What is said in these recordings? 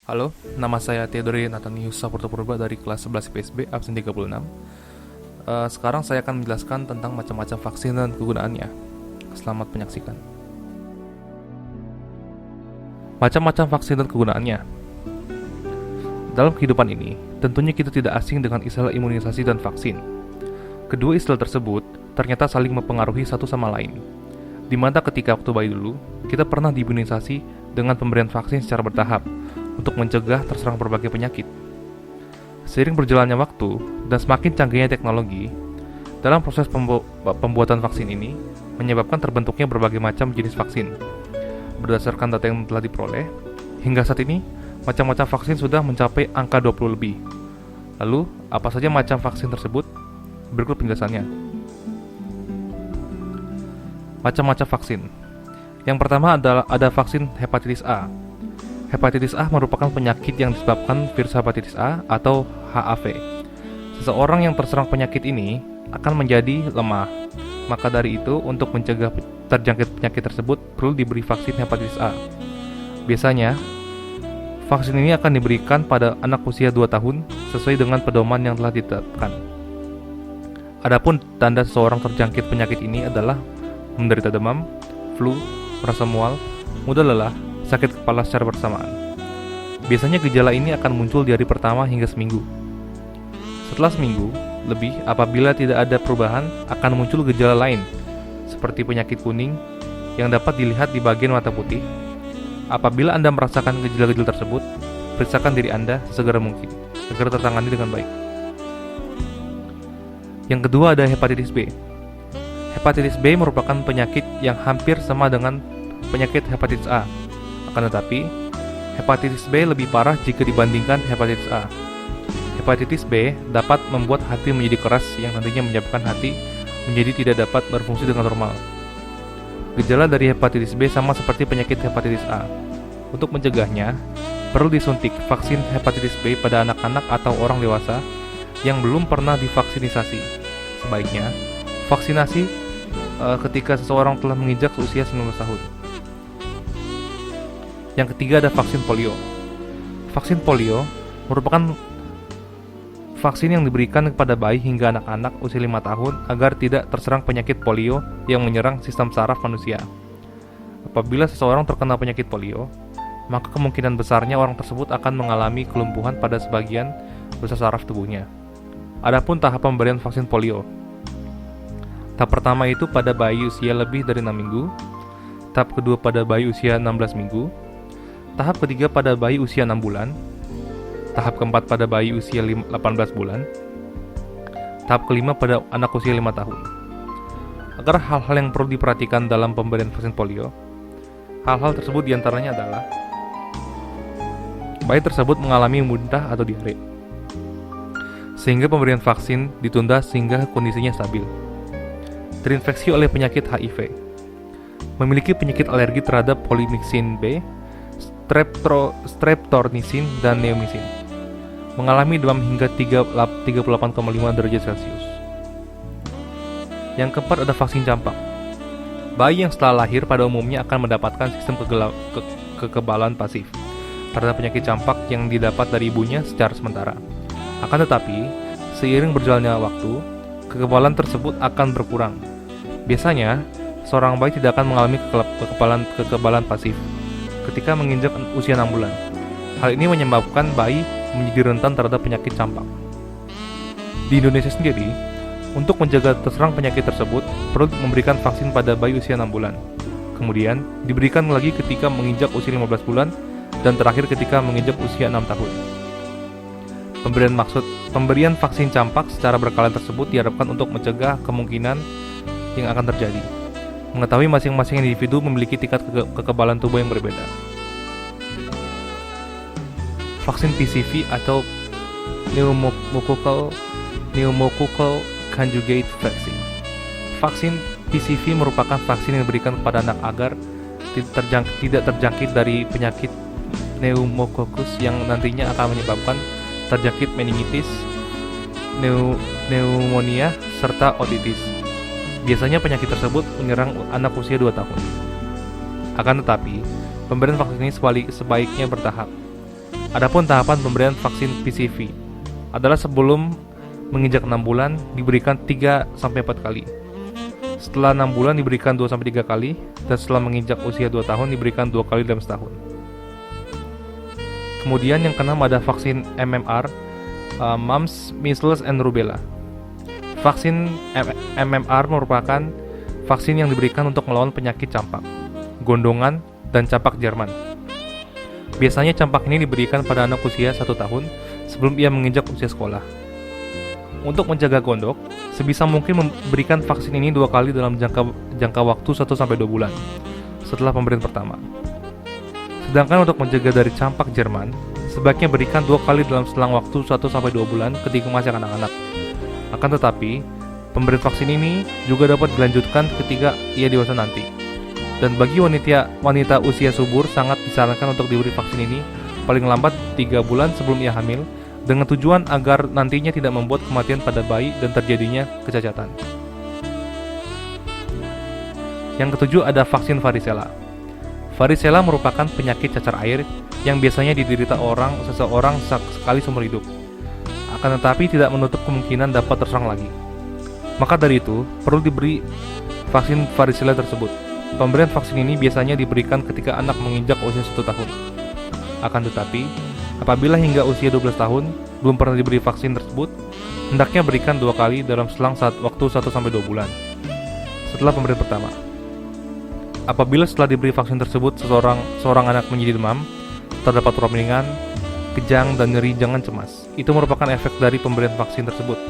Halo, nama saya Theodore Nathanius Saputra Purba dari kelas 11 IPSB, absen 36. Sekarang saya akan menjelaskan tentang macam-macam vaksin dan kegunaannya. Selamat menyaksikan. Macam-macam vaksin dan kegunaannya. Dalam kehidupan ini, tentunya kita tidak asing dengan istilah imunisasi dan vaksin. Kedua istilah tersebut ternyata saling mempengaruhi satu sama lain. Di mana ketika waktu bayi dulu, kita pernah diimunisasi dengan pemberian vaksin secara bertahap untuk mencegah terserang berbagai penyakit. Seiring berjalannya waktu dan semakin canggihnya teknologi, dalam proses pembuatan vaksin ini menyebabkan terbentuknya berbagai macam jenis vaksin. Berdasarkan data yang telah diperoleh, hingga saat ini macam-macam vaksin sudah mencapai angka 20 lebih. Lalu, apa saja macam vaksin tersebut? Berikut penjelasannya. Macam-macam vaksin. Yang pertama adalah ada vaksin hepatitis A. Hepatitis A merupakan penyakit yang disebabkan virus hepatitis A atau HAV. Seseorang yang terserang penyakit ini akan menjadi lemah. Maka dari itu, untuk mencegah terjangkit penyakit tersebut, perlu diberi vaksin hepatitis A. Biasanya, vaksin ini akan diberikan pada anak usia 2 tahun sesuai dengan pedoman yang telah ditetapkan. Adapun tanda seseorang terjangkit penyakit ini adalah menderita demam, flu, merasa mual, mudah lelah, sakit kepala secara bersamaan. Biasanya gejala ini akan muncul di hari pertama hingga seminggu. Setelah seminggu lebih, apabila tidak ada perubahan, akan muncul gejala lain seperti penyakit kuning yang dapat dilihat di bagian mata putih. Apabila Anda merasakan gejala-gejala tersebut, periksakan diri Anda sesegera mungkin agar tertangani dengan baik. Yang kedua ada hepatitis B. Hepatitis B merupakan penyakit yang hampir sama dengan penyakit hepatitis A. Akan tetapi, hepatitis B lebih parah jika dibandingkan hepatitis A. Hepatitis B dapat membuat hati menjadi keras yang nantinya menyebabkan hati menjadi tidak dapat berfungsi dengan normal. Gejala dari hepatitis B sama seperti penyakit hepatitis A. Untuk mencegahnya, perlu disuntik vaksin hepatitis B pada anak-anak atau orang dewasa yang belum pernah divaksinisasi. Sebaiknya, vaksinasi ketika seseorang telah menginjak usia 19 tahun. Yang ketiga ada vaksin polio. Vaksin polio merupakan vaksin yang diberikan kepada bayi hingga anak-anak usia 5 tahun agar tidak terserang penyakit polio yang menyerang sistem saraf manusia. Apabila seseorang terkena penyakit polio, maka kemungkinan besarnya orang tersebut akan mengalami kelumpuhan pada sebagian besar saraf tubuhnya. Adapun tahap pemberian vaksin polio. Tahap pertama itu pada bayi usia lebih dari 6 minggu, tahap kedua pada bayi usia 16 minggu, tahap ketiga pada bayi usia 6 bulan, tahap keempat pada bayi usia 18 bulan, tahap kelima pada anak usia 5 tahun. Agar hal-hal yang perlu diperhatikan dalam pemberian vaksin polio, hal-hal tersebut diantaranya adalah bayi tersebut mengalami muntah atau diare, sehingga pemberian vaksin ditunda sehingga kondisinya stabil. Terinfeksi oleh penyakit HIV, memiliki penyakit alergi terhadap polymyxin B, streptomycin, dan neomycin, mengalami demam hingga 38,5 derajat Celcius. Yang keempat ada vaksin campak. Bayi yang setelah lahir pada umumnya akan mendapatkan sistem kekebalan pasif terhadap penyakit campak yang didapat dari ibunya secara sementara. Akan tetapi, seiring berjalannya waktu, kekebalan tersebut akan berkurang. Biasanya, seorang bayi tidak akan mengalami kekebalan pasif ketika menginjak usia 6 bulan. Hal ini menyebabkan bayi menjadi rentan terhadap penyakit campak. Di Indonesia sendiri, untuk menjaga terserang penyakit tersebut, perlu memberikan vaksin pada bayi usia 6 bulan. Kemudian, diberikan lagi ketika menginjak usia 15 bulan, dan terakhir ketika menginjak usia 6 tahun. Pemberian vaksin campak secara berkala tersebut diharapkan untuk mencegah kemungkinan yang akan terjadi. Mengetahui masing-masing individu memiliki tingkat kekebalan tubuh yang berbeda. Vaksin PCV atau pneumococcal conjugate vaccine. Vaksin PCV merupakan vaksin yang diberikan kepada anak agar tidak terjangkit dari penyakit pneumococcus yang nantinya akan menyebabkan terjangkit meningitis, pneumonia, serta otitis. Biasanya penyakit tersebut menyerang anak usia 2 tahun. Akan tetapi, pemberian vaksin ini sebaiknya bertahap. Adapun tahapan pemberian vaksin PCV adalah sebelum menginjak 6 bulan diberikan 3-4 kali. Setelah 6 bulan diberikan 2-3 kali, dan setelah menginjak usia 2 tahun diberikan 2 kali dalam setahun. Kemudian yang keenam ada vaksin MMR, Mumps, Measles, and Rubella. Vaksin MMR merupakan vaksin yang diberikan untuk melawan penyakit campak, gondongan, dan campak Jerman. Biasanya campak ini diberikan pada anak usia 1 tahun sebelum ia menginjak usia sekolah. Untuk menjaga gondok, sebisa mungkin memberikan vaksin ini 2 kali dalam jangka waktu 1-2 bulan setelah pemberian pertama. Sedangkan untuk menjaga dari campak Jerman, sebaiknya berikan 2 kali dalam selang waktu 1-2 bulan ketika masih anak-anak. Akan tetapi, pemberian vaksin ini juga dapat dilanjutkan ketika ia dewasa nanti. Dan bagi wanita usia subur sangat disarankan untuk diberi vaksin ini paling lambat 3 bulan sebelum ia hamil, dengan tujuan agar nantinya tidak membuat kematian pada bayi dan terjadinya kecacatan. Yang ketujuh ada vaksin varicella. Varicella merupakan penyakit cacar air yang biasanya diderita seseorang sekali seumur hidup. Akan tetapi tidak menutup kemungkinan dapat terserang lagi. Maka dari itu, perlu diberi vaksin varicella tersebut. Pemberian vaksin ini biasanya diberikan ketika anak menginjak usia 1 tahun. Akan tetapi, apabila hingga usia 12 tahun belum pernah diberi vaksin tersebut, hendaknya berikan 2 kali dalam selang waktu 1-2 bulan setelah pemberian pertama. Apabila setelah diberi vaksin tersebut seorang anak menjadi demam, terdapat ruam ringan, kejang, dan nyeri, jangan cemas. Itu merupakan efek dari pemberian vaksin tersebut.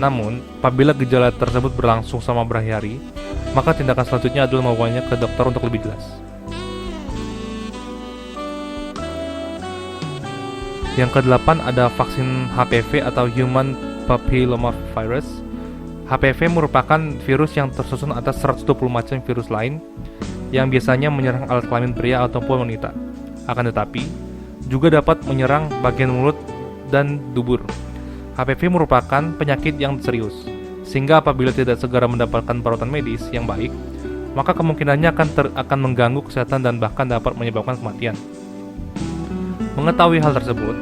Namun, apabila gejala tersebut berlangsung selama berhari-hari, maka tindakan selanjutnya adalah membawanya ke dokter untuk lebih jelas. Yang ke-8 ada vaksin HPV atau Human Papillomavirus. HPV merupakan virus yang tersusun atas 120 macam virus lain yang biasanya menyerang alat kelamin pria ataupun wanita. Akan tetapi, juga dapat menyerang bagian mulut dan dubur. HPV merupakan penyakit yang serius, sehingga apabila tidak segera mendapatkan perawatan medis yang baik, maka kemungkinannya akan mengganggu kesehatan dan bahkan dapat menyebabkan kematian. Mengetahui hal tersebut,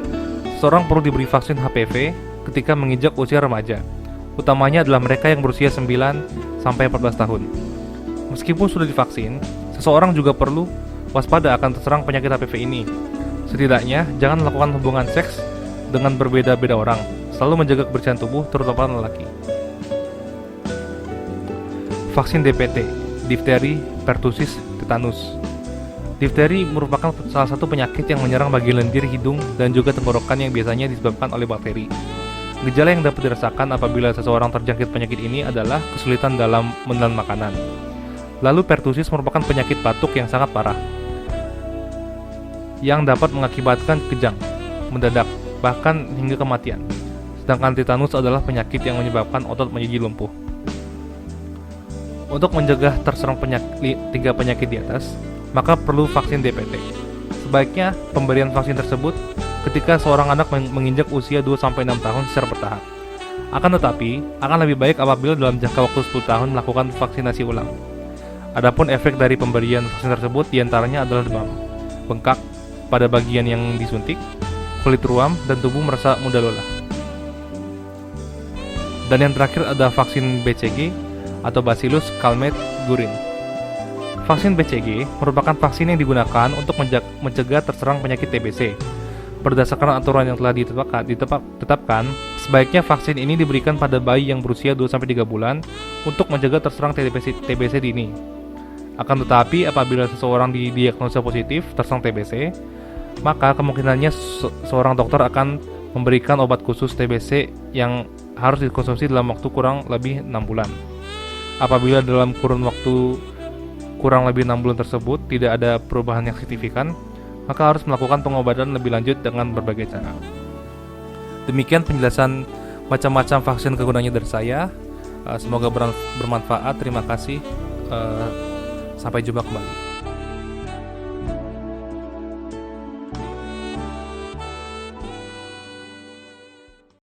seseorang perlu diberi vaksin HPV ketika menginjak usia remaja, utamanya adalah mereka yang berusia 9-14 tahun. Meskipun sudah divaksin, seseorang juga perlu waspada akan terserang penyakit HPV ini. Setidaknya, jangan melakukan hubungan seks dengan berbeda-beda orang, selalu menjaga kebersihan tubuh, terutama lelaki. Vaksin DPT, difteri, pertusis, tetanus. Difteri merupakan salah satu penyakit yang menyerang bagian lendir, hidung, dan juga tenggorokan yang biasanya disebabkan oleh bakteri. Gejala yang dapat dirasakan apabila seseorang terjangkit penyakit ini adalah kesulitan dalam menelan makanan. Lalu pertusis merupakan penyakit batuk yang sangat parah, yang dapat mengakibatkan kejang, mendadak, bahkan hingga kematian. Sedangkan tetanus adalah penyakit yang menyebabkan otot menjadi lumpuh. Untuk mencegah terserang 3 penyakit di atas, maka perlu vaksin DPT. Sebaiknya pemberian vaksin tersebut ketika seorang anak menginjak usia 2-6 tahun secara bertahap. Akan tetapi, akan lebih baik apabila dalam jangka waktu 10 tahun melakukan vaksinasi ulang. Adapun efek dari pemberian vaksin tersebut diantaranya adalah demam, bengkak pada bagian yang disuntik, kulit ruam, dan tubuh merasa mudah lelah. Dan yang terakhir ada vaksin BCG atau Bacillus Calmette-Guerin. Vaksin BCG merupakan vaksin yang digunakan untuk mencegah terserang penyakit TBC. Berdasarkan aturan yang telah ditetapkan, sebaiknya vaksin ini diberikan pada bayi yang berusia 2-3 bulan untuk mencegah terserang TBC dini. Akan tetapi, apabila seseorang didiagnosa positif terserang TBC, maka kemungkinannya seorang dokter akan memberikan obat khusus TBC yang harus dikonsumsi dalam waktu kurang lebih 6 bulan. Apabila dalam kurun waktu kurang lebih 6 bulan tersebut tidak ada perubahan yang signifikan, maka harus melakukan pengobatan lebih lanjut dengan berbagai cara. Demikian penjelasan macam-macam vaksin kegunaannya dari saya. Semoga bermanfaat. Terima kasih. Sampai jumpa kembali.